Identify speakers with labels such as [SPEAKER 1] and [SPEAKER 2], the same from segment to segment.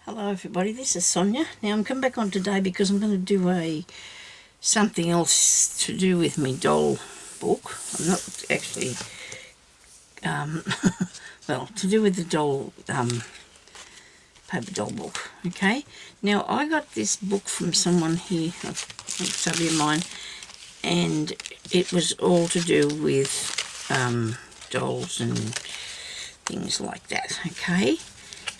[SPEAKER 1] Hello everybody, this is Sonya. Now I'm coming back on today because I'm going to do something else to do with my doll book. I'm not actually, well, to do with the doll, paper doll book, okay? Now I got this book from someone here, a subby of mine, and it was all to do with dolls and things like that, okay?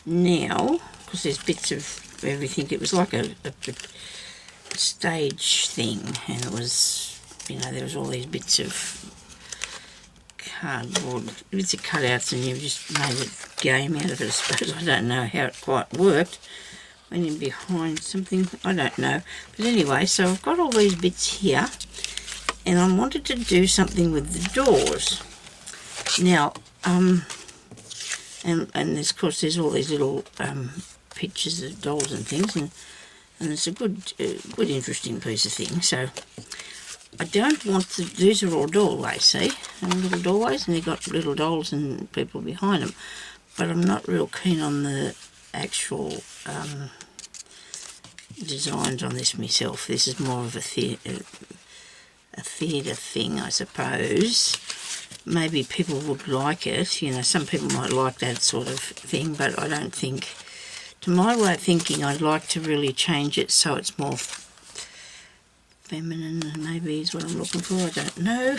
[SPEAKER 1] Now, because there's bits of everything, it was like a stage thing, and it was, you know, there was all these bits of cardboard, bits of cutouts, and you've just made a game out of it, I suppose. I don't know how it quite worked. Went in behind something, I don't know. But anyway, so I've got all these bits here, and I wanted to do something with the doors. Now, and of course there's all these little pictures of dolls and things, and it's a good interesting piece of thing. So I don't want to, these are all doorways, see, and little doorways, and they've got little dolls and people behind them, but I'm not real keen on the actual designs on this myself. This is more of a theatre thing, I suppose. Maybe people would like it, you know, some people might like that sort of thing, but I don't think, to my way of thinking, I'd like to really change it so it's more feminine, maybe is what I'm looking for, I don't know.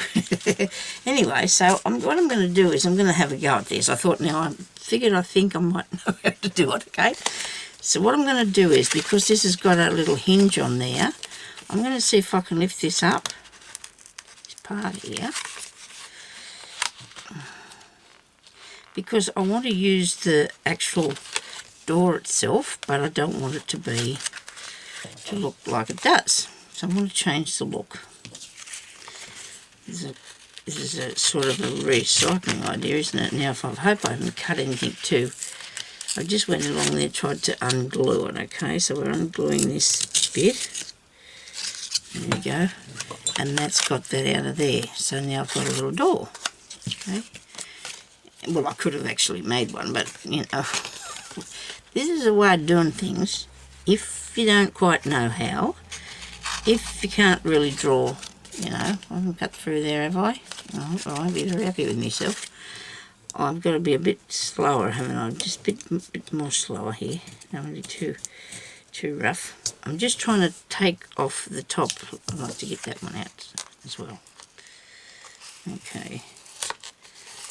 [SPEAKER 1] Anyway, so what I'm going to do is I'm going to have a go at this. I thought, now I think I might know how to do it, okay? So what I'm going to do is, because this has got a little hinge on there, I'm going to see if I can lift this up, this part here, because I want to use the actual door itself, but I don't want it to look like it does. So I'm going to change the look. This is a sort of a recycling idea, isn't it? Now, I hope I haven't cut anything too. I just went along there, tried to unglue it, okay? So we're ungluing this bit. There we go. And that's got that out of there. So now I've got a little door, okay? Well, I could have actually made one, but, you know, this is a way of doing things. If you don't quite know how, if you can't really draw, you know, I haven't cut through there, have I? Oh, I'll be very happy with myself. I've got to be a bit slower, haven't I? Just a bit more slower here. Don't want to be too rough. I'm just trying to take off the top. I'd like to get that one out as well. Okay.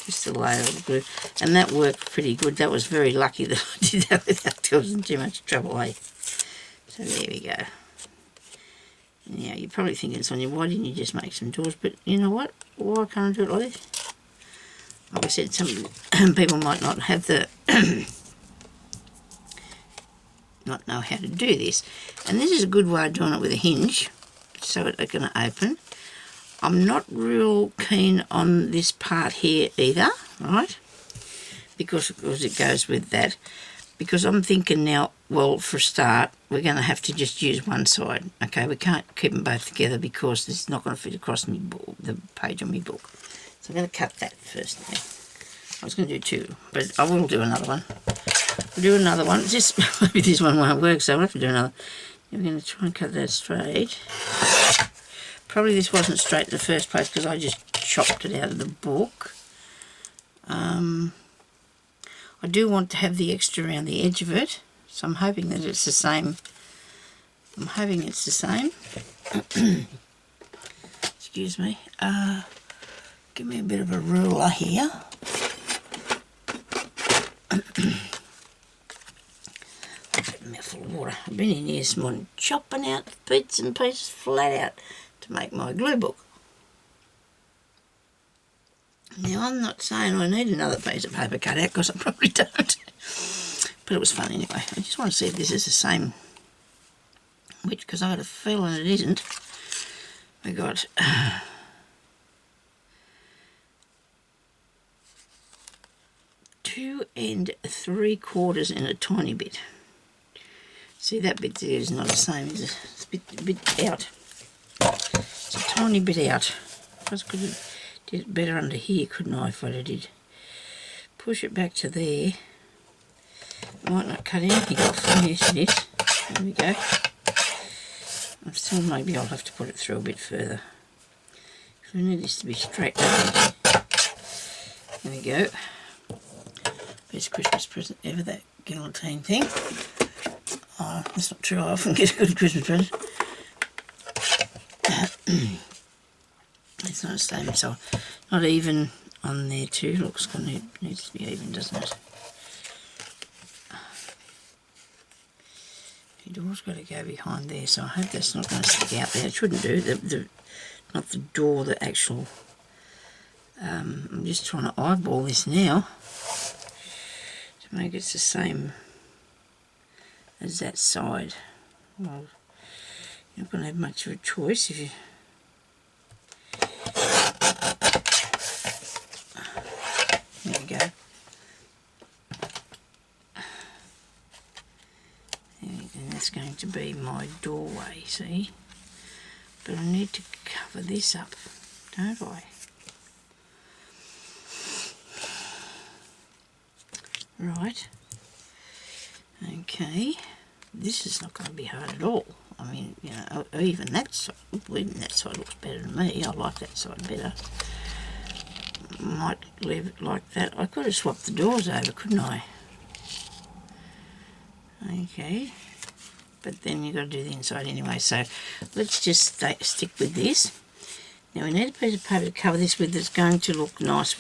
[SPEAKER 1] Just a layer of glue, and that worked pretty good. That was very lucky that I did that without causing too much trouble, eh? So there we go. Now you're probably thinking, Sonia, why didn't you just make some doors? But you know what? Why can't I do it like this? Like I said, some people might not have the not know how to do this, and this is a good way of doing it with a hinge, so it's going to open. I'm not real keen on this part here either, right? Because it goes with that. Because I'm thinking now, well, for a start, we're going to have to just use one side. Okay, we can't keep them both together because this is not going to fit across the page on my book. So I'm going to cut that first now. I was going to do two, but I will do another one. I'll do another one. Just maybe this one won't work, so I'll have to do another. I'm going to try and cut that straight. Probably this wasn't straight in the first place because I just chopped it out of the book. I do want to have the extra around the edge of it, so I'm hoping that it's the same. I'm hoping it's the same. Excuse me. Give me a bit of a ruler here. I've got a mouthful of water. I've been in here this morning chopping out bits and pieces flat out to make my glue book. Now, I'm not saying I need another piece of paper cut out because I probably don't. But it was fun anyway. I just want to see if this is the same width, because I got a feeling it isn't. We got 2 3/4 and a tiny bit. See, that bit there is not the same, is it? It's a bit out. It's a tiny bit out. I could have did it better under here, couldn't I, if I did push it back to there. Might not cut anything off. Yes, it is. There we go. I'm still, maybe I'll have to put it through a bit further. We need this to be straight up. There we go. Best Christmas present ever, that guillotine thing. Oh, that's not true. I often get a good Christmas present. It's not the same, so not even on there too. Looks kind of needs to be even, doesn't it? The door's got to go behind there, so I hope that's not going to stick out there. It shouldn't do. Not the door, the actual. I'm just trying to eyeball this now to make it the same as that side. Well, you're not going to have much of a choice if you. There we go. And that's going to be my doorway, see? But I need to cover this up, don't I? Right. Okay. This is not going to be hard at all. I mean, you know, even that side looks better than me. I like that side better. Might leave it like that. I could have swapped the doors over, couldn't I? Okay. But then you've got to do the inside anyway, so let's just stick with this. Now we need a piece of paper to cover this with that's going to look nice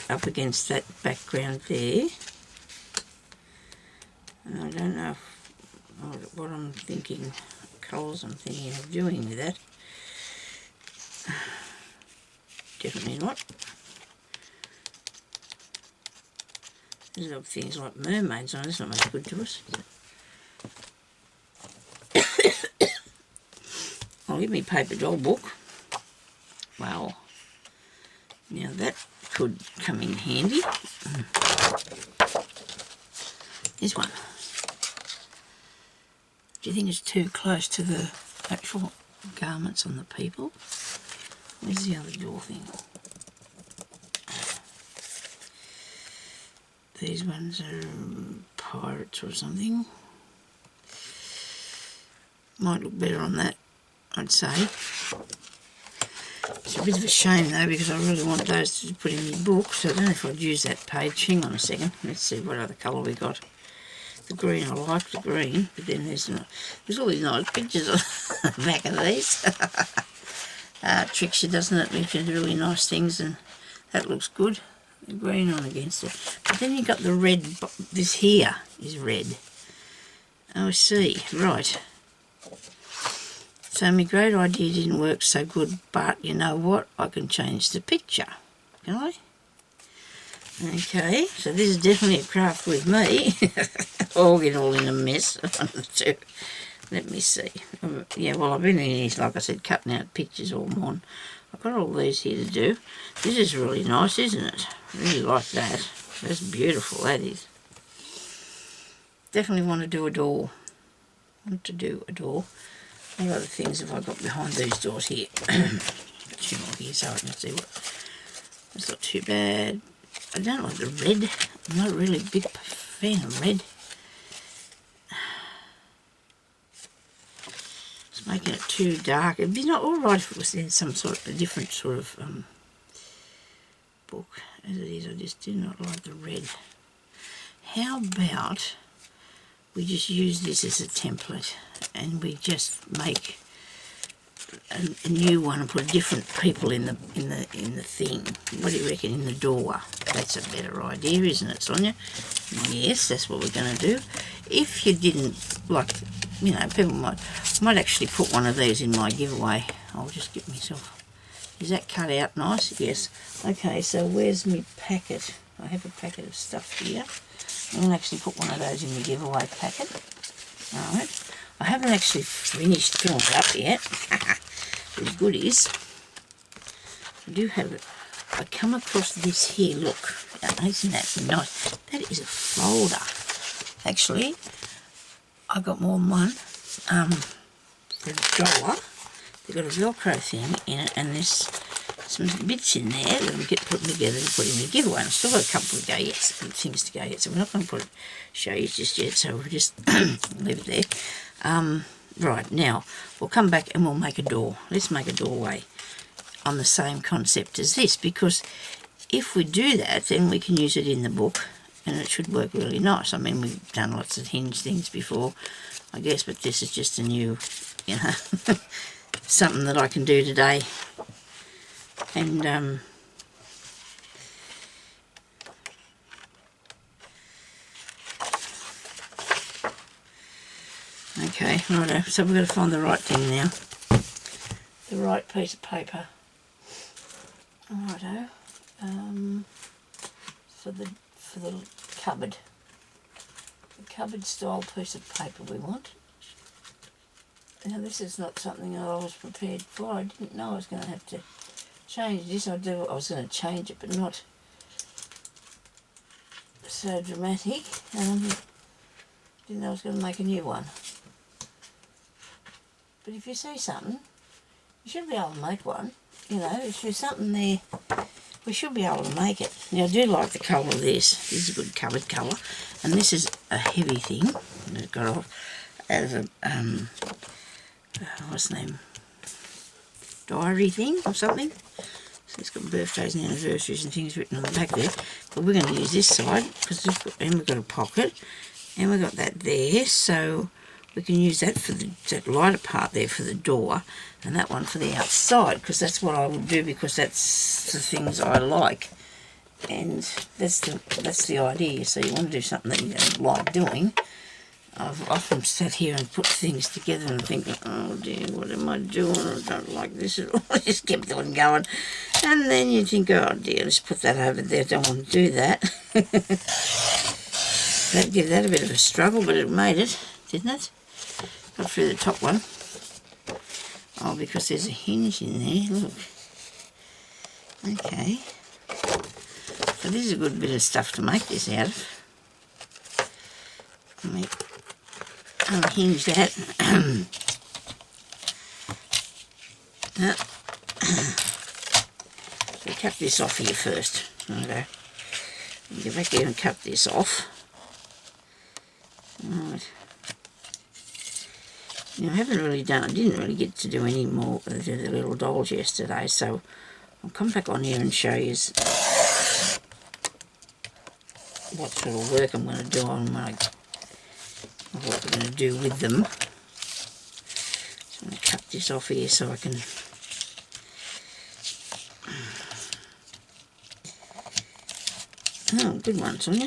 [SPEAKER 1] up against that background there. And I don't know what I'm thinking, colours I'm thinking of doing with that. Definitely not. There's got things like mermaids on, that's not much good to us. I'll give me paper doll book. Wow. Now that could come in handy. This one. Do you think it's too close to the actual garments on the people? Where's the other door thing? These ones are pirates or something. Might look better on that, I'd say. It's a bit of a shame though, because I really want those to put in my book, so I don't know if I'd use that page. Hang on a second, let's see what other colour we got. The green, I like the green, but then there's all these nice pictures on the back of these. Tricks you, doesn't it? Leaves you really nice things, and that looks good. The green on against it. But then you've got the red, this here is red. Oh, I see, right. So my great idea didn't work so good, but you know what? I can change the picture, can I? Okay, so this is definitely a craft with me. I'll get all in a mess. Let me see. Yeah, well, I've been in here, like I said, cutting out pictures all morning. I've got all these here to do. This is really nice, isn't it? I really like that. That's beautiful, that is. Definitely want to do a door. What other things have I got behind these doors here? Two more here so I can see what. That's not too bad. I don't like the red. I'm not really a big fan of red. It's making it too dark. It'd be not all right if it was in some sort of a different sort of book. As it is, I just do not like the red. How about we just use this as a template and we just make a new one and put different people in the thing. What do you reckon, in the door? That's a better idea, isn't it, Sonya? Yes, that's what we're going to do. If you didn't like, you know, people might actually put one of these in my giveaway. I'll just get myself. Is that cut out nice? Yes. Okay, so where's my packet? I have a packet of stuff here. I'm going to actually put one of those in the giveaway packet. Alright. I haven't actually finished filling it up yet. The goodies. I do have it. I come across this here, look. Isn't that nice? That is a folder. Actually, I got more than one. For $1. They've got a Velcro thing in it, and this some bits in there that we'll get putting together to put in the giveaway. I've still got a couple of things to go yet, so we're not going to show you just yet, so we'll just leave it there. Right, now we'll come back and we'll make a door. Let's make a doorway on the same concept as this, because if we do that, then we can use it in the book and it should work really nice. I mean, we've done lots of hinge things before, I guess, but this is just a new, something that I can do today. And okay, righto, so we've got to find the right thing now, the right piece of paper. Righto, for the cupboard style piece of paper we want. Now this is not something I was prepared for. I didn't know I was going to have to change this. I was going to change it, but not so dramatic. Didn't know I was going to make a new one. But if you see something, you should be able to make one. If there's something there, we should be able to make it. Now, I do like the colour of this. This is a good cupboard colour. And this is a heavy thing. And it got off out of a, what's the name? Diary thing or something. So it's got birthdays and anniversaries and things written on the back there. But we're going to use this side, because we've got a pocket. And we've got that there, so we can use that for that lighter part there for the door, and that one for the outside, because that's what I will do, because that's the things I like, and that's the idea. So you want to do something that you don't like doing. I've often sat here and put things together and thinking, oh dear, what am I doing? I don't like this at all. I just kept on going, and then you think, oh dear, let's put that over there. I don't want to do that. That gave that a bit of a struggle, but it made it, didn't it? Got through the top one. Oh, because there's a hinge in there, look. Okay. So this is a good bit of stuff to make this out of. Let me unhinge that. So cut this off here first. Okay. Get back here and cut this off. Right. Now, I didn't really get to do any more of the little dolls yesterday, so I'll come back on here and show you what sort of work I'm going to do on what we're going to do with them. So I'm going to cut this off here so I can oh, good one, Sonya.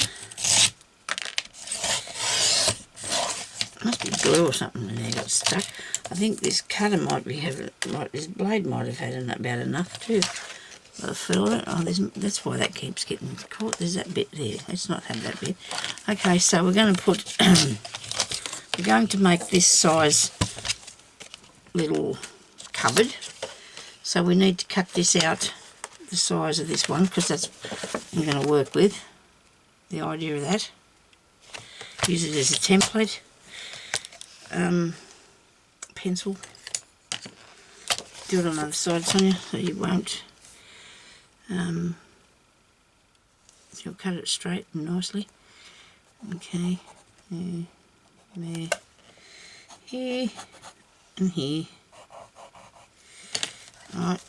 [SPEAKER 1] Must be glue or something in there got stuck. I think this cutter this blade might have had about enough too. I feel it. Oh, that's why that keeps getting caught. There's that bit there. Let's not have that bit. Okay, so we're going to put. We're going to make this size little cupboard. So we need to cut this out, the size of this one, because that's what I'm going to work with. The idea of that. Use it as a template. Pencil. Do it on the other side, Sonya, so you won't. So you'll cut it straight and nicely. Okay. There. Here. And here. Alright.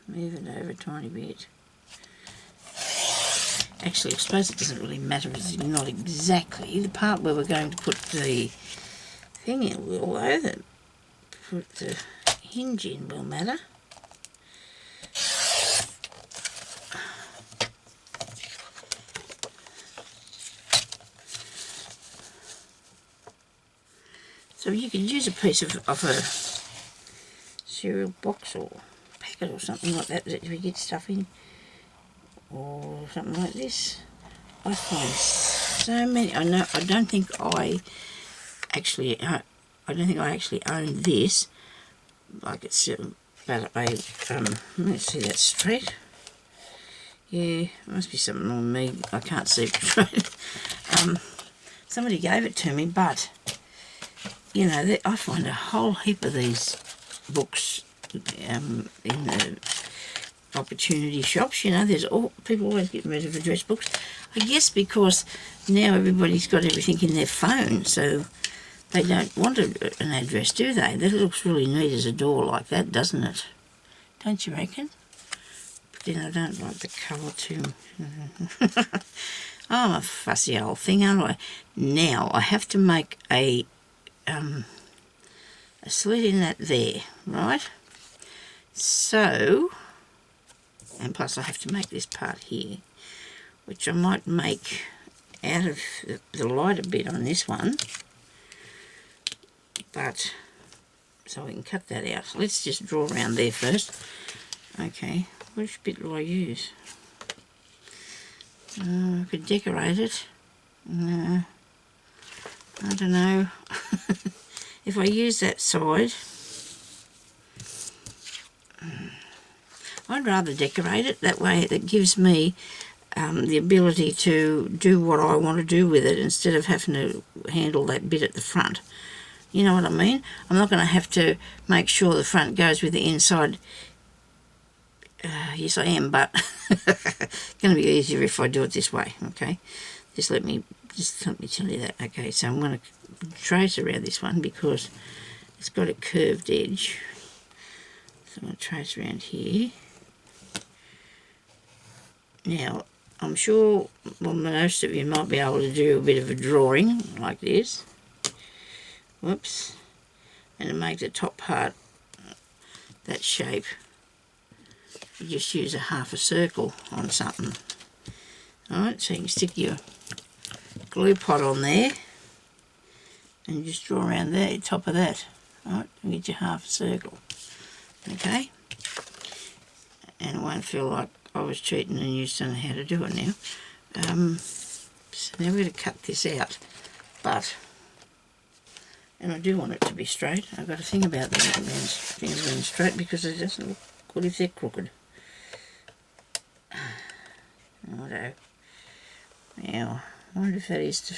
[SPEAKER 1] Move it over a tiny bit. Actually, I suppose it doesn't really matter, it's not exactly the part where we're going to put the thing in will, though, that put the hinge in will matter. So you could use a piece of a cereal box or packet or something like that if you get stuff in, or something like this. I find so many. I don't think I actually own this. Like it's about a let's see that straight. Yeah, must be something on me. I can't see it straight. Somebody gave it to me, but, you know, I find a whole heap of these books in the opportunity shops. You know, there's people always getting rid of address books. I guess because now everybody's got everything in their phone, so they don't want an address, do they? That looks really neat as a door like that, doesn't it? Don't you reckon? But then I don't like the colour too. I'm a fussy old thing, aren't I? Now I have to make a slit in that there, right? So, and plus I have to make this part here, which I might make out of the lighter bit on this one, but so we can cut that out. Let's just draw around there first. Okay, which bit do I use? I could decorate it. No, I don't know. If I use that side, I'd rather decorate it. That way it gives me the ability to do what I want to do with it instead of having to handle that bit at the front. You know what I mean? I'm not going to have to make sure the front goes with the inside. Yes, I am, but it's going to be easier if I do it this way, okay? Just let me tell you that. Okay, so I'm going to trace around this one because it's got a curved edge. So I'm going to trace around here. Now, I'm sure most of you might be able to do a bit of a drawing like this. Whoops. And to make the top part that shape, you just use a half a circle on something. Alright, so you can stick your glue pot on there and just draw around there, top of that. Alright, and get your half a circle. Okay? And it won't feel like I was cheating and you just don't know how to do it now. So now we're going to cut this out. But, and I do want it to be straight. I've got to think about the things being straight because it doesn't look good if they're crooked. Righto. Now, I wonder if that is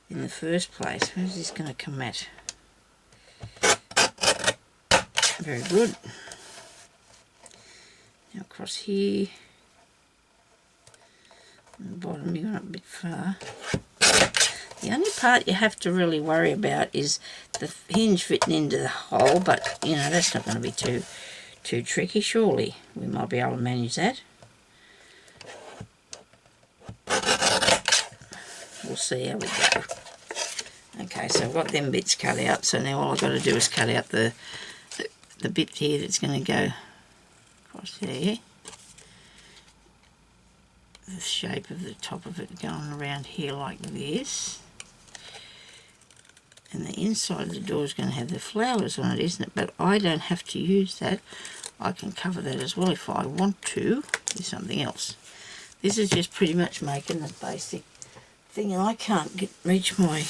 [SPEAKER 1] in the first place. Where's this going to come at? Very good. Now across here. On the bottom, you've gone up a bit far. The only part you have to really worry about is the hinge fitting into the hole, but, you know, that's not going to be too tricky, surely. We might be able to manage that. We'll see how we go. Okay, so I've got them bits cut out, so now all I've got to do is cut out the bit here that's going to go across there. The shape of the top of it going around here like this. And the inside of the door is going to have the flowers on it, isn't it? But I don't have to use that. I can cover that as well if I want to with something else. This is just pretty much making the basic thing, and I can't reach my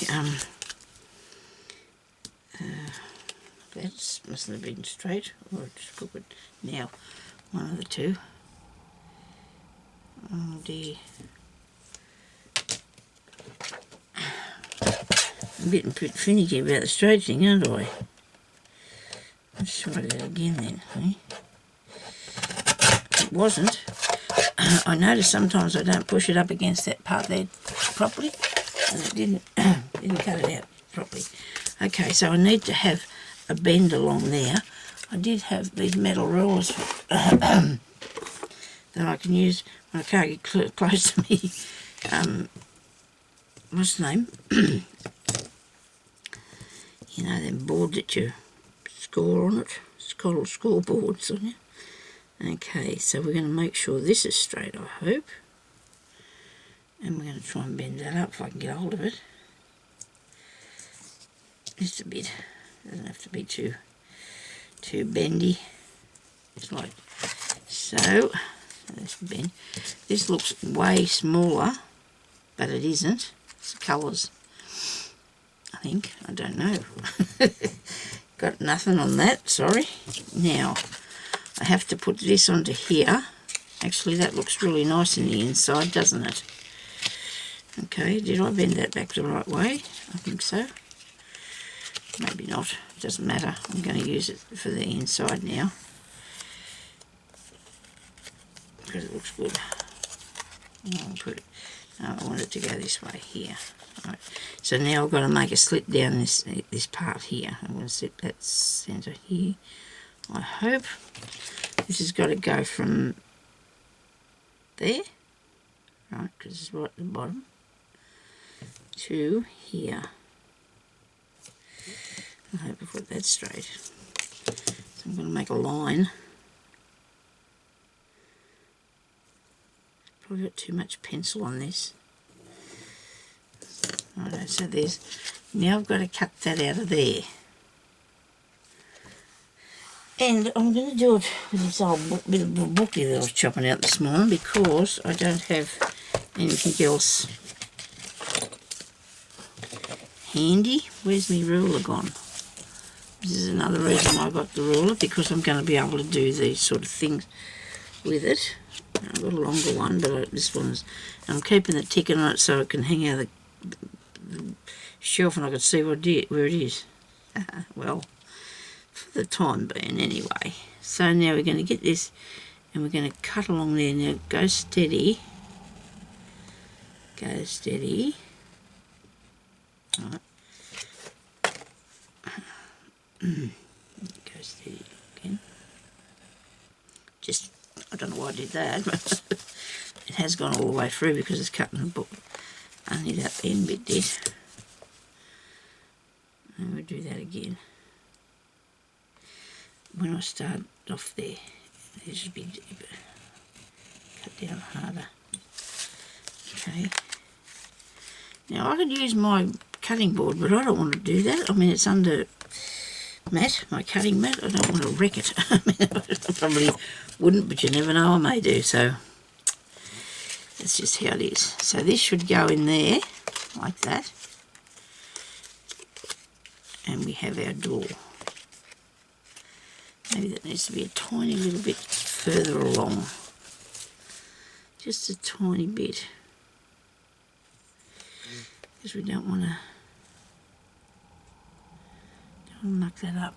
[SPEAKER 1] that mustn't have been straight, or it's crooked. Now, one of the two. Oh dear. I'm getting pretty finicky about the straight thing, aren't I? Let's try that again then, eh? It wasn't. I notice sometimes I don't push it up against that part there properly, and it didn't cut it out properly. Okay, so I need to have a bend along there. I did have these metal rulers that I can use when I can't get close to me. What's the name? You know, them board that you score on it. It's called scoreboard, Sonya. Okay, so we're going to make sure this is straight, I hope. And we're going to try and bend that up if I can get hold of it. Just a bit. Doesn't have to be too bendy. Just like so. Let's bend. This looks way smaller, but it isn't. It's the colours, I think. I don't know. Got nothing on that, sorry. Now, I have to put this onto here, Actually, that looks really nice in the inside, doesn't it? Okay, did I bend that back the right way? I think so. Maybe not. It doesn't matter. I'm going to use it for the inside now because it looks good. I'll put it. No, I want it to go this way here. Right. So now I've got to make a slit down this part here. I'm going to set that centre here. I hope this has got to go from there, right, because it's right at the bottom, to here. I hope I've got that straight. So I'm going to make a line. Probably got too much pencil on this. Right, so there's, now I've got to cut that out of there. And I'm going to do it with this old bit of a bookie that I was chopping out this morning because I don't have anything else handy. Where's my ruler gone? This is another reason why I got the ruler, because I'm going to be able to do these sort of things with it. I've got a longer one, but this one's... I'm keeping the ticket on it so it can hang out of the shelf and I can see where it is. Well, for the time being anyway. So now we're going to get this and we're going to cut along there. Now go steady. Go steady. Right. Go steady again. Just, I don't know why I did that, but it has gone all the way through because it's cutting the book. Only that end bit did. And we'll do that again. When I start off there, it should be cut down harder. Okay. Now I could use my cutting board, but I don't want to do that. I mean, it's under mat, my cutting mat. I don't want to wreck it. I mean, I probably wouldn't, but you never know, I may do. So that's just how it is. So this should go in there like that, and we have our door. Maybe that needs to be a tiny little bit further along. Just a tiny bit. Because we don't want to muck that up.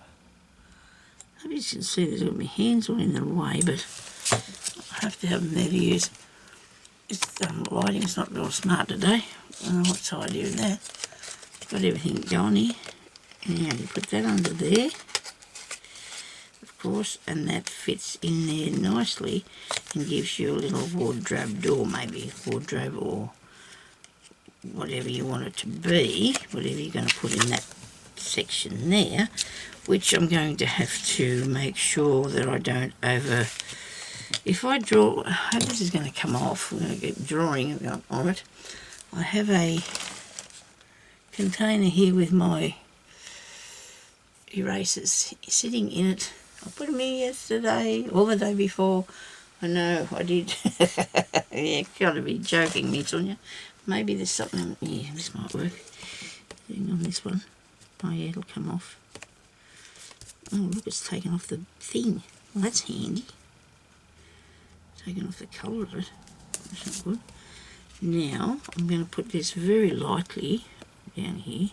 [SPEAKER 1] I hope you can see that my hands are in the way, but I have to have them there to use. This lighting's not real smart today. I don't know what's the idea of that. Got everything going here. Now you put that under there, of course, and that fits in there nicely and gives you a little wardrobe door, maybe wardrobe or whatever you want it to be, whatever you're going to put in that section there, which I'm going to have to make sure that I don't over... If I draw... I hope this is going to come off. We're going to keep drawing on it. I have a container here with my erasers sitting in it. I put them in yesterday or the day before. I know I did. Yeah, got to be joking me, Sonya. Maybe there's something... Yeah, this might work. On this one. Oh yeah, it'll come off. Oh look, it's taken off the thing. Well, that's handy. Taken off the colour of it. That's not good. Now, I'm going to put this very lightly down here.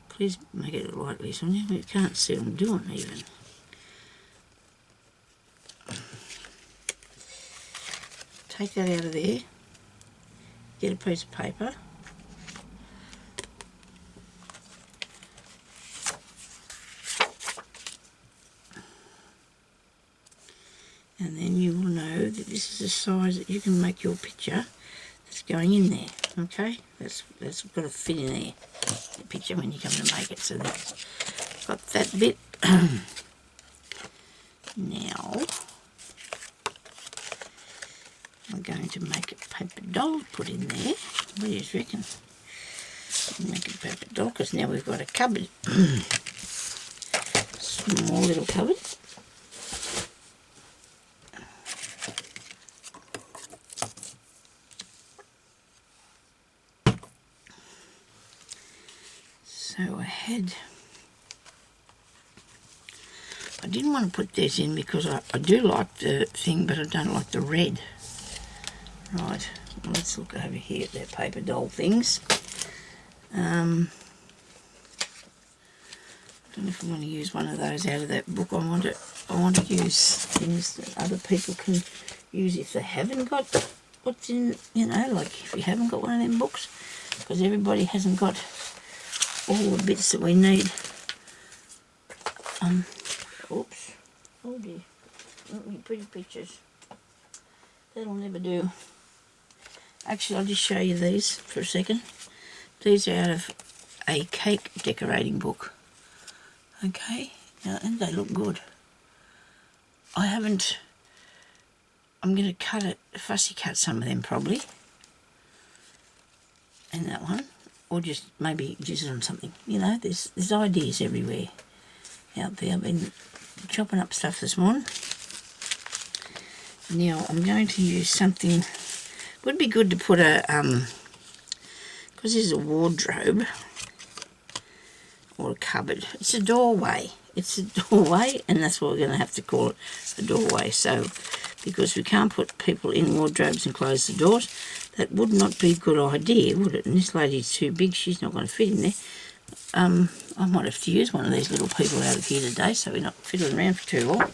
[SPEAKER 1] Please make it lightly, Sonya. You can't see what I'm doing even. Take that out of there. Get a piece of paper. And then you will know that this is the size that you can make your picture that's going in there. Okay, that's got to fit in there. The picture when you come to make it. So that's got that bit. Now we're going to make a paper doll put in there. What do you reckon? Make a paper doll because now we've got a cupboard. Small little cupboard. So I didn't want to put these in because I do like the thing, but I don't like the red. Right, well, let's look over here at their paper doll things. I don't know if I'm going to use one of those out of that book. I want to use things that other people can use if they haven't got what's in, you know, like if you haven't got one of them books, because everybody hasn't got all the bits that we need. Oops. Oh dear. Not me pretty pictures. That'll never do. Actually, I'll just show you these for a second. These are out of a cake decorating book. Okay, now, and they look good. I'm going to cut it, fussy cut some of them probably. And that one. Or just maybe use it on something. You know, there's ideas everywhere out there. I've been chopping up stuff this morning. Now I'm going to use something. Would be good to put a because this is a wardrobe or a cupboard. It's a doorway. It's a doorway, and that's what we're going to have to call it, a doorway. So because we can't put people in wardrobes and close the doors, that would not be a good idea, would it? And this lady's too big, she's not going to fit in there. I might have to use one of these little people out of here today, so we're not fiddling around for too long.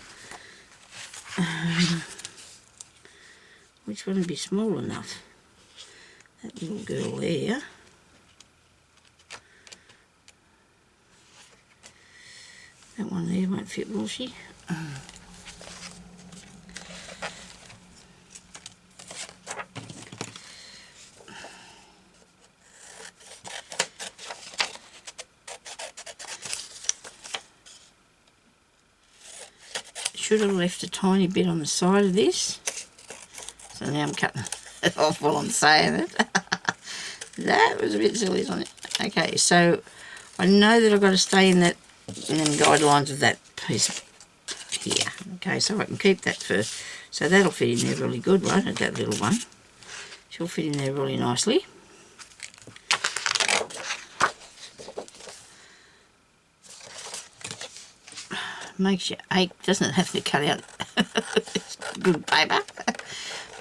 [SPEAKER 1] Which one would be small enough? That little girl there. That one there won't fit, will she? Should have left a tiny bit on the side of this. So now I'm cutting it off while I'm saying it. That was a bit silly, isn't it? Okay, so I know that I've got to stay in that in the guidelines of that piece here. Okay, so I can keep that first. So that'll fit in there really good, won't it? That little one. She'll fit in there really nicely. Makes you ache, doesn't it, have to cut out good paper?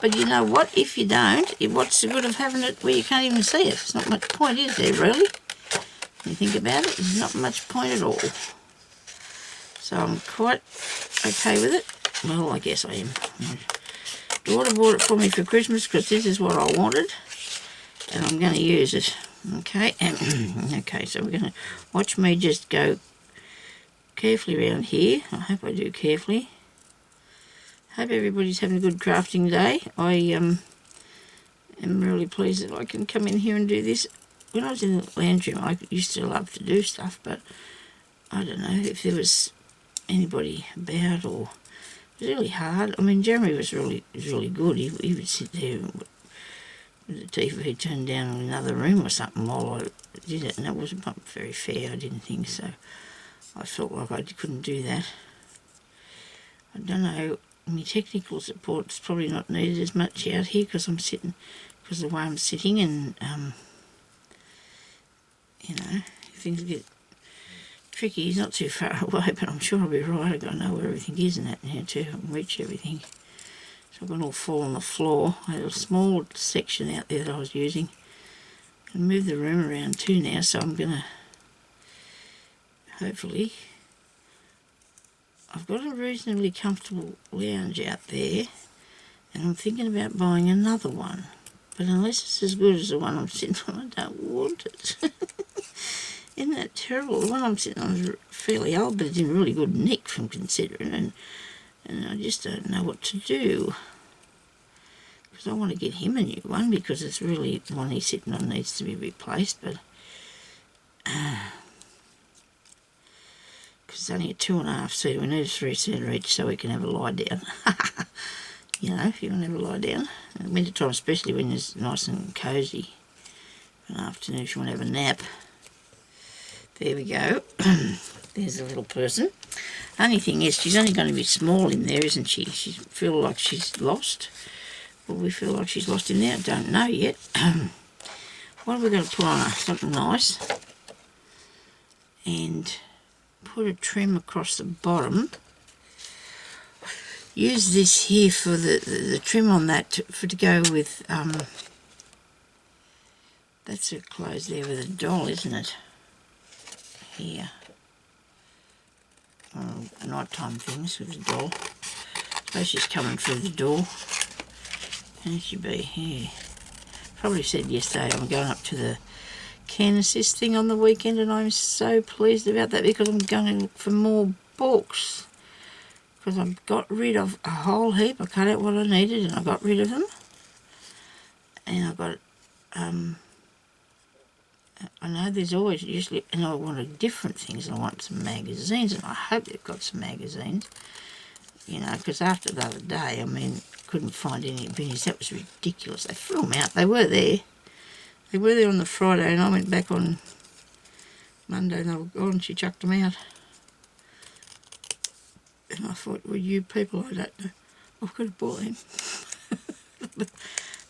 [SPEAKER 1] But you know what, if you don't, what's the good of having it where you can't even see it? There's not much point, is there, really? When you think about it, there's not much point at all. So I'm quite okay with it. Well, I guess I am. My daughter bought it for me for Christmas because this is what I wanted, and I'm going to use it. Okay, okay, so we're going to watch me just go carefully around here. I hope I do carefully. Hope everybody's having a good crafting day. I am really pleased that I can come in here and do this. When I was in the lounge room, I used to love to do stuff, but I don't know if there was anybody about, or it was really hard. I mean, Jeremy was really good. He would sit there with the TV turned down in another room or something while I did it, and that wasn't very fair. I didn't think so. I felt like I couldn't do that. I don't know, my technical support's probably not needed as much out here because I'm sitting, because of the way I'm sitting, and you know, if things get tricky, he's not too far away, but I'm sure I'll be right. I've got to know where everything is and that now too, and reach everything. So I've got it all fall on the floor. I had a small section out there that I was using. I can move the room around too now, so I'm going to hopefully, I've got a reasonably comfortable lounge out there, and I'm thinking about buying another one, but unless it's as good as the one I'm sitting on, I don't want it. Isn't that terrible? The one I'm sitting on is fairly old, but it's in really good nick from considering, and I just don't know what to do, because I want to get him a new one, because it's really, the one he's sitting on needs to be replaced, but it's only a 2.5 seater. We need a 3-seater each so we can have a lie down. You know, if you want to have a lie down. In winter time, especially when it's nice and cosy. In the afternoon, if you want to have a nap. There we go. There's a little person. Only thing is, she's only going to be small in there, isn't she? She feel like she's lost. Will we feel like she's lost in there? I don't know yet. What are we going to put on her? Something nice. And put a trim across the bottom use this here for the trim on that to go with, that's a close there with a doll, isn't it? Here. Nighttime things with the doll. I suppose she's coming through the door. Can she be here? Probably said yesterday I'm going up to the Can Assist thing on the weekend, and I'm so pleased about that because I'm going to look for more books. Because I've got rid of a whole heap. I cut out what I needed and I got rid of them. And I got, I know there's always usually, and I wanted different things. I want some magazines, and I hope they've got some magazines. You know, because after the other day, I mean, couldn't find any opinions. That was ridiculous. They threw them out. They were there. They were there on the Friday, and I went back on Monday, and they were gone. She chucked them out. And I thought, well, you people, I don't know. I could have bought them.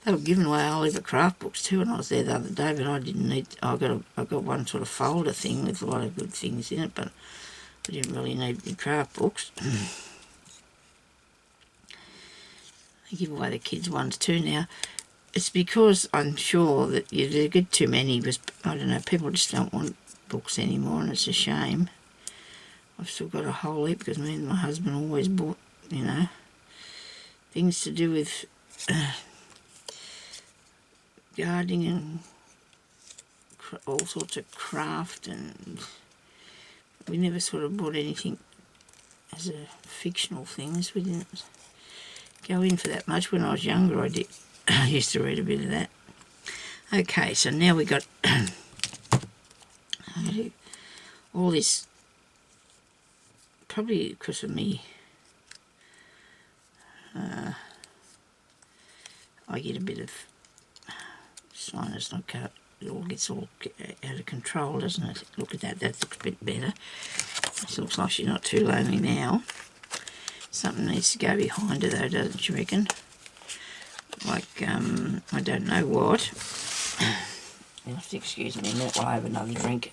[SPEAKER 1] They were giving away Oliver Craft books too, and I was there the other day, but I didn't need. I got one sort of folder thing with a lot of good things in it, but I didn't really need the craft books. They give away the kids' ones too now. It's because I'm sure that you get too many. Because I don't know, people just don't want books anymore, and it's a shame. I've still got a whole heap because me and my husband always bought, you know, things to do with gardening and all sorts of craft, and we never sort of bought anything as a fictional things. We didn't go in for that much. When I was younger, I did. I used to read a bit of that. Okay, so now we got all this, probably because of me. I get a bit of sinus knock-out. It all gets all out of control, doesn't it? Look at that. That looks a bit better. It looks like she's not too lonely now. Something needs to go behind her though, doesn't you reckon? Like, I don't know what. You'll have to excuse me a minute while I have another drink.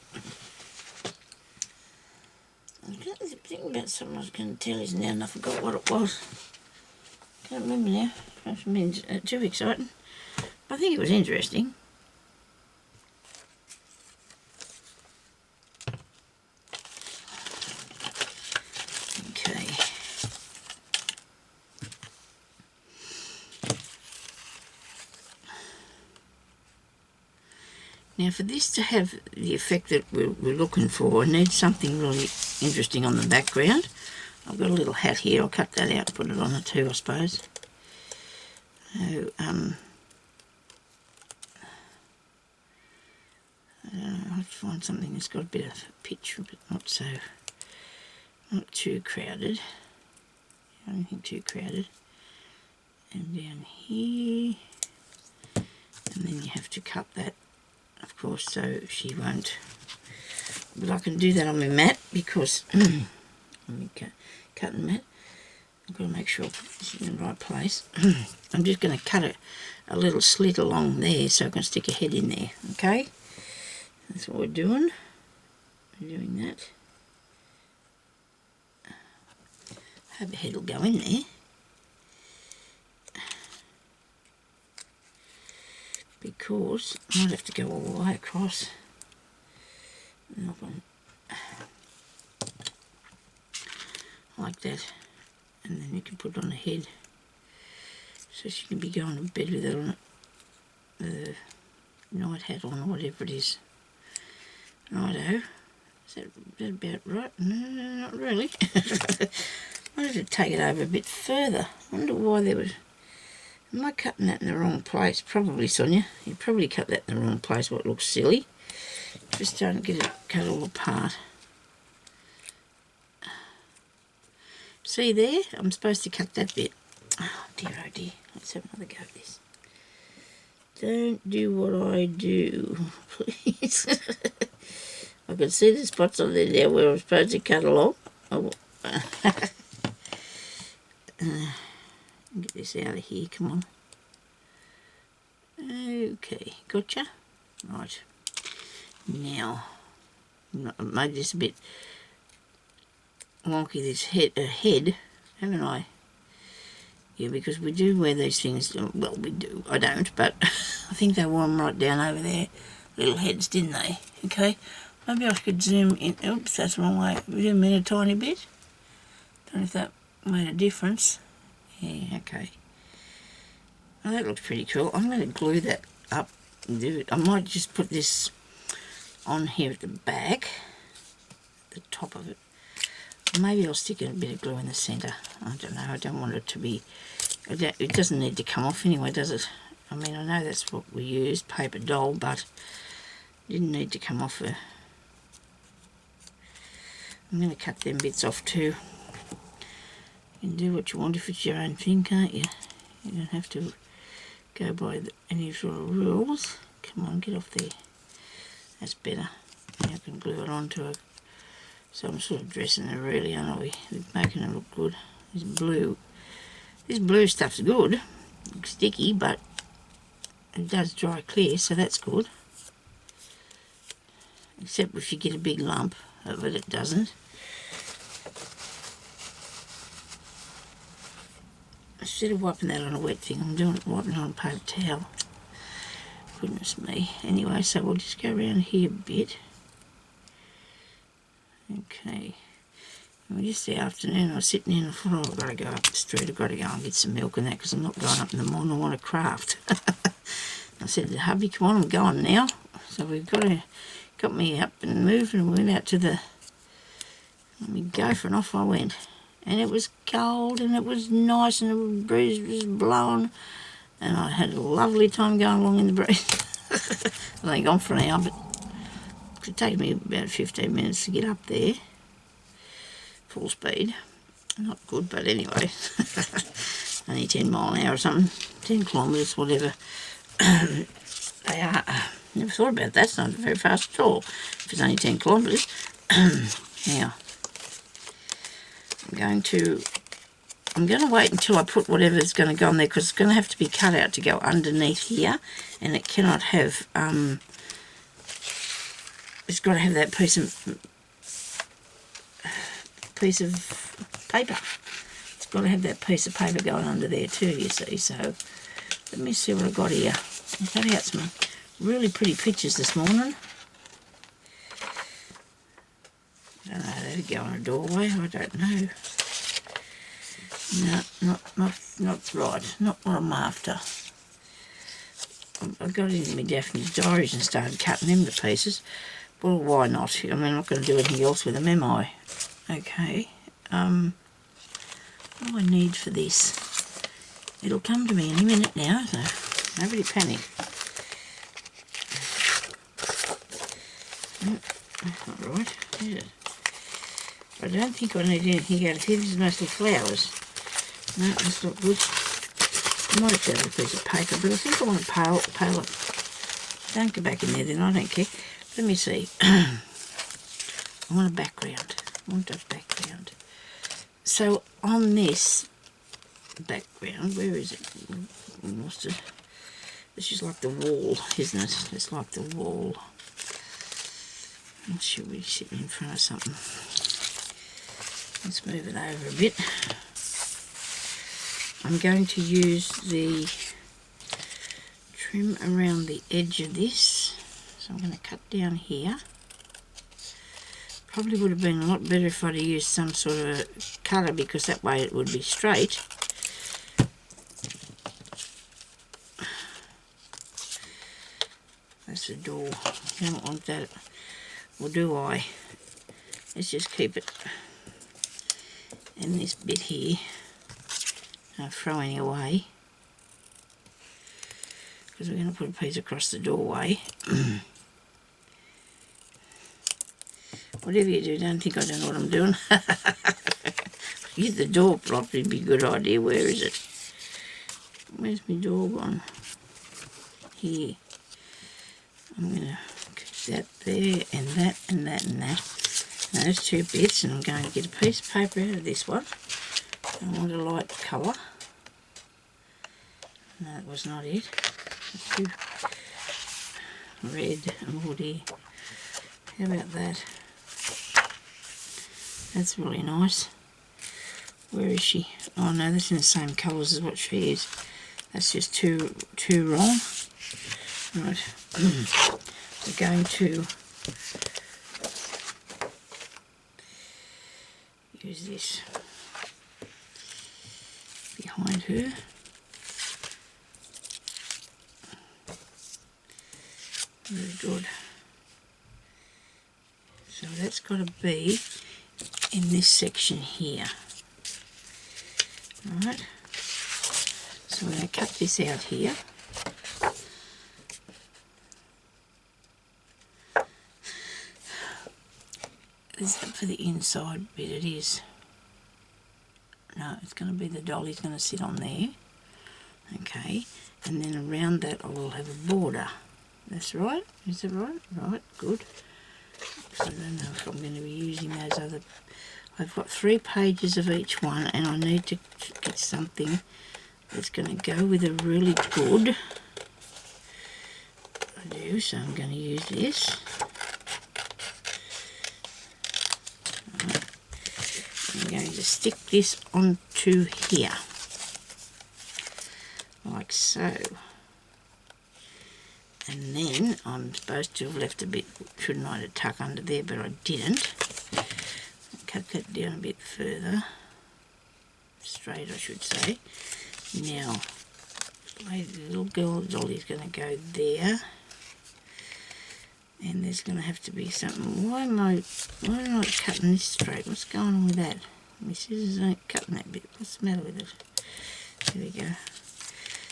[SPEAKER 1] I was thinking about something I was going to tell you now, and I forgot what it was. Can't remember now. It means too exciting. But I think it was interesting. Okay. Now for this to have the effect that we're looking for, I need something really interesting on the background. I've got a little hat here. I'll cut that out and put it on it too, I suppose. So, I don't know, I'll have to find something that's got a bit of pitch, but not too crowded. I don't think too crowded. And down here, and then you have to cut that, of course, so she won't. But I can do that on my mat because let me cut the mat. I've got to make sure I put this in the right place. I'm just going to cut a little slit along there so I can stick a head in there, okay? That's what we're doing. We're doing that. I hope the head will go in there. Because I might have to go all the way across. Like that. And then you can put it on the head. So she can be going to bed with it on it. The night hat on or whatever it is. Righto. Is that about right? No, not really. I wanted to take it over a bit further. I wonder why there was... Am I cutting that in the wrong place? Probably, Sonya. You probably cut that in the wrong place where it looks silly. Just don't get it cut all apart. See there? I'm supposed to cut that bit. Oh dear, oh dear. Let's have another go at this. Don't do what I do, please. I can see the spots on there now where I'm supposed to cut along. Get this out of here, come on. Okay, gotcha. Right. Now, I made this a bit wonky, this head, haven't I? Yeah, because we do wear these things, well, we do, I don't, but I think they wore them right down over their little heads, didn't they? Okay, maybe I could zoom in. Oops, that's the wrong way. Zoom in a tiny bit. Don't know if that made a difference. Yeah, okay. Well, that looks pretty cool. I'm going to glue that up and do it. I might just put this on here at the back, the top of it. Maybe I'll stick a bit of glue in the centre. I don't know. I don't want it to be... It doesn't need to come off anyway, does it? I mean, I know that's what we use, paper doll, but it didn't need to come off. I'm going to cut them bits off too. You can do what you want if it's your own thing, can't you? You don't have to go by any sort of rules. Come on, get off there. That's better. Now I can glue it onto some sort of dressing it really, aren't we? We're making it look good. This blue stuff's good. It's sticky, but it does dry clear, so that's good. Except if you get a big lump of it, it doesn't. Instead of wiping that on a wet thing, I'm wiping it on a paper towel. Goodness me. Anyway, so we'll just go around here a bit. Okay. Well, just the afternoon I was sitting in and thought, oh, I've got to go up the street, I've got to go and get some milk and that, because I'm not going up in the morning, I want to craft. I said to hubby, come on, I'm going now. So we've got me up and moving, and we went out to the, let me go for, and off I went. And it was cold and it was nice and the breeze was blowing, and I had a lovely time going along in the breeze. I've only gone for an hour, but it took me about 15 minutes to get up there. Full speed. Not good, but anyway. Only 10 mile an hour or something. 10 kilometres, whatever. They are. Never thought about that. It's not very fast at all. If it's only 10 kilometres. Now, I'm going to wait until I put whatever's going to go on there, because it's going to have to be cut out to go underneath here, and it cannot have, it's got to have that piece of paper. It's got to have that piece of paper going under there too, you see. So let me see what I got here. I cut out some really pretty pictures this morning. I don't know how that'd go in a doorway. I don't know. No, not right. Not what I'm after. I got into my Daphne's diaries and started cutting them to pieces. Well, why not? I mean, I'm not going to do anything else with them, am I? Okay. What do I need for this? It'll come to me any minute now, so nobody panic. That's not right, is it? I don't think I need anything out of here. This is mostly flowers. No, that's not good. I might have got a piece of paper, but I think I want to pale it. Don't go back in there then, I don't care. Let me see. I want a background. I want a background. So on this background, where is it? I lost it. It's just like the wall, isn't it? It's like the wall. It should be sitting in front of something. Let's move it over a bit. I'm going to use the trim around the edge of this. So I'm going to cut down here. Probably would have been a lot better if I'd have used some sort of a cutter, because that way it would be straight. That's the door. I don't want that. Or do I? Let's just keep it in this bit here. Don't throw any away, because we're going to put a piece across the doorway. Whatever you do, don't think I don't know what I'm doing. Get the door properly, would be a good idea. Where is it? Where's my door gone? Here. I'm going to keep that there, and that, and that, and that. And those two bits, and I'm going to get a piece of paper out of this one. I want a light colour. No, that was not it. It's too red and woody. How about that? That's really nice. Where is she? Oh no, that's in the same colours as what she is. That's just too wrong. Right. We're going to use this behind her. Very good. So that's got to be in this section here. Alright. So we're going to cut this out here. Is that for the inside bit? It is. No, it's going to be the dolly's going to sit on there. Okay, and then around that I will have a border. That's right. Is that right? Right, good. So I don't know if I'm going to be using those other... I've got 3 pages of each one, and I need to get something that's going to go with a really good... I do, so I'm going to use this. I'm going to stick this onto here, like so. And then I'm supposed to have left a bit, shouldn't I, to tuck under there, but I didn't. Cut that down a bit further, straight I should say. Now, the little girl dolly's going to go there. And there's going to have to be something. Why am I not cutting this straight? What's going on with that? My scissors aren't cutting that bit. What's the matter with it? There we go.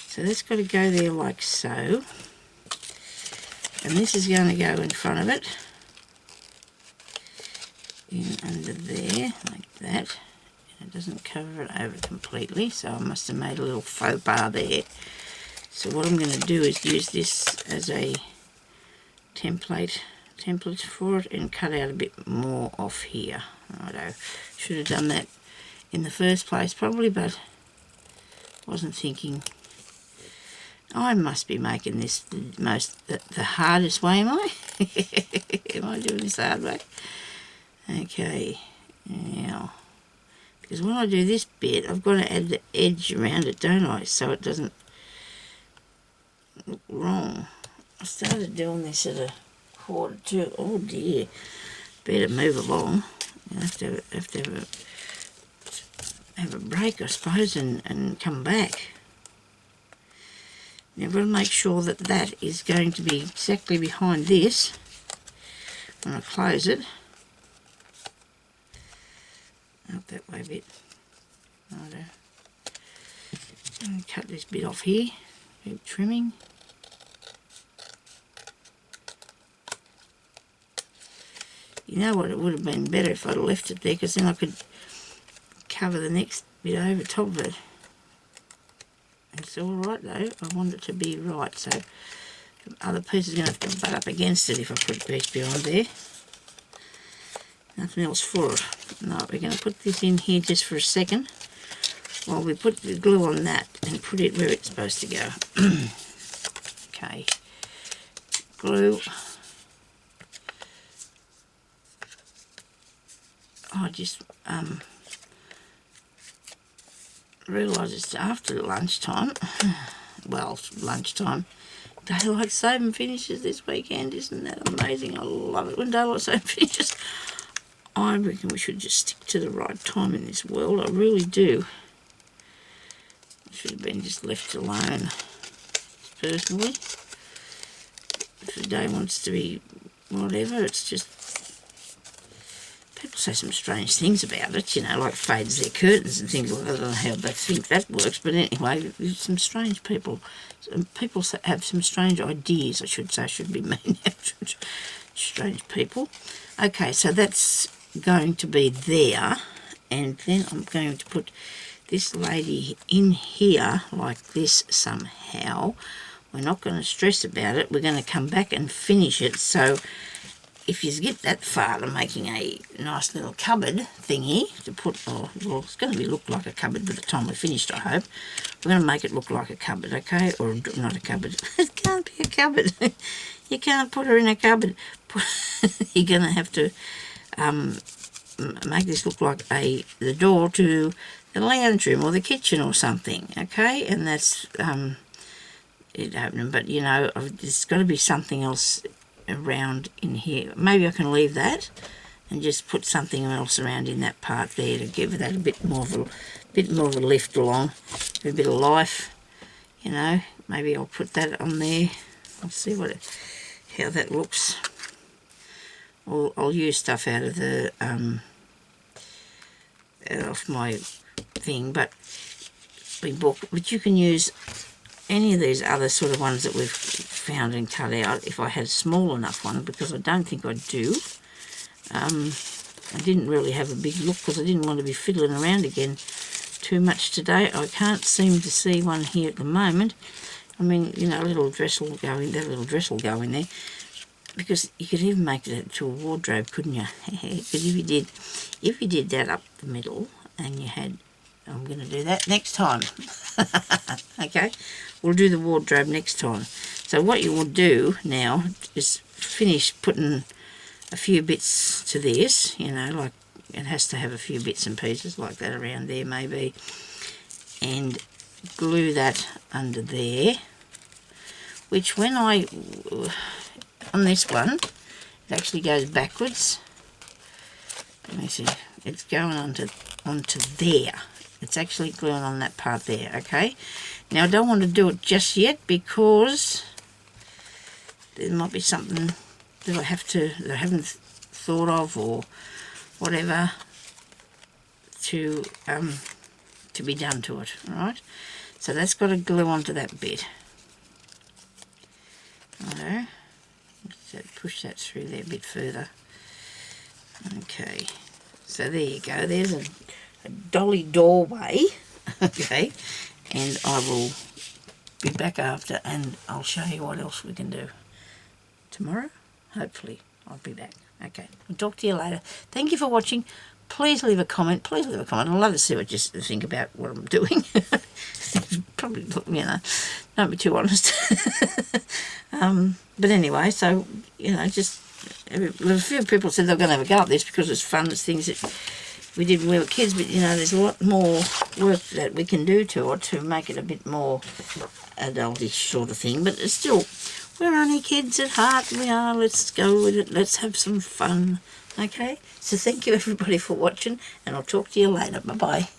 [SPEAKER 1] So that's got to go there like so. And this is going to go in front of it. In under there, like that. And it doesn't cover it over completely, so I must have made a little faux pas there. So what I'm going to do is use this as a template for it and cut out a bit more off here. Righto. Should have done that in the first place probably, but wasn't thinking. I must be making this the hardest way, am I? Am I doing this the hard way? Okay, now, because when I do this bit, I've got to add the edge around it, don't I? So it doesn't look wrong. I started doing this at a 1/4. Oh dear, better move along. I have to have a break, I suppose, and come back. Now I've got to make sure that that is going to be exactly behind this when I close it. Out that way a bit. Righto. Cut this bit off here. Keep trimming. You know what, it would have been better if I'd left it there, because then I could cover the next bit over top of it. It's alright though, I want it to be right, so the other piece is going to have to butt up against it if I put a piece behind there. Nothing else for it. No, we're going to put this in here just for a second while we put the glue on that and put it where it's supposed to go. Okay, glue. I just realised it's after lunchtime. Well, lunchtime. Daylight saving finishes this weekend. Isn't that amazing? I love it when daylight saving finishes. I reckon we should just stick to the right time in this world. I really do. I should have been just left alone, personally. If the day wants to be whatever, it's just... People say some strange things about it, you know, like fades their curtains and things like that. I don't know how they think that works, but anyway, there's some strange people. People have some strange ideas, I should say. Should be me now. Strange people. Okay, so that's going to be there, and then I'm going to put this lady in here like this somehow. We're not going to stress about it. We're going to come back and finish it. So if you get that far to making a nice little cupboard thingy to put, oh, well, it's going to look like a cupboard by the time we're finished, I hope. We're going to make it look like a cupboard, okay? Or not a cupboard. It can't be a cupboard. You can't put her in a cupboard. You're going to have to make this look like the door to lounge room or the kitchen or something, okay? And that's it opening, but you know, there's got to be something else around in here. Maybe I can leave that and just put something else around in that part there to give that a bit more of a lift along, a bit of life, you know. Maybe I'll put that on there. I'll see how that looks. I'll use stuff out of the off my thing, but you can use any of these other sort of ones that we've found and cut out if I had a small enough one, because I don't think I do. I didn't really have a big look because I didn't want to be fiddling around again too much today. I can't seem to see one here at the moment. I mean, you know, a little dress will go in, that little dress will go in there, because you could even make it into a wardrobe, couldn't you? Because if you did that up the middle and you had, I'm going to do that next time. Okay, we'll do the wardrobe next time. So what you will do now is finish putting a few bits to this, you know, like it has to have a few bits and pieces like that around there maybe, and glue that under there, which when I, on this one, it actually goes backwards. Let me see, it's going onto there. It's actually gluing on that part there, okay? Now I don't want to do it just yet because there might be something that I haven't thought of or whatever to be done to it, all right? So that's got to glue onto that bit. Righto. Push that through there a bit further. Okay, so there you go. There's a dolly doorway. Okay, and I will be back after and I'll show you what else we can do tomorrow. Hopefully I'll be back. Okay, I'll talk to you later. Thank you for watching. Please leave a comment. I'd love to see what you think about what I'm doing. Probably, you know, don't be too honest. But anyway, so, you know, just a few people said they're going to have a go at this because it's fun. It's things that we did when we were kids, but, you know, there's a lot more work that we can do to it to make it a bit more adultish sort of thing. But it's still, we're only kids at heart. We are. Let's go with it. Let's have some fun. Okay? So thank you, everybody, for watching, and I'll talk to you later. Bye-bye.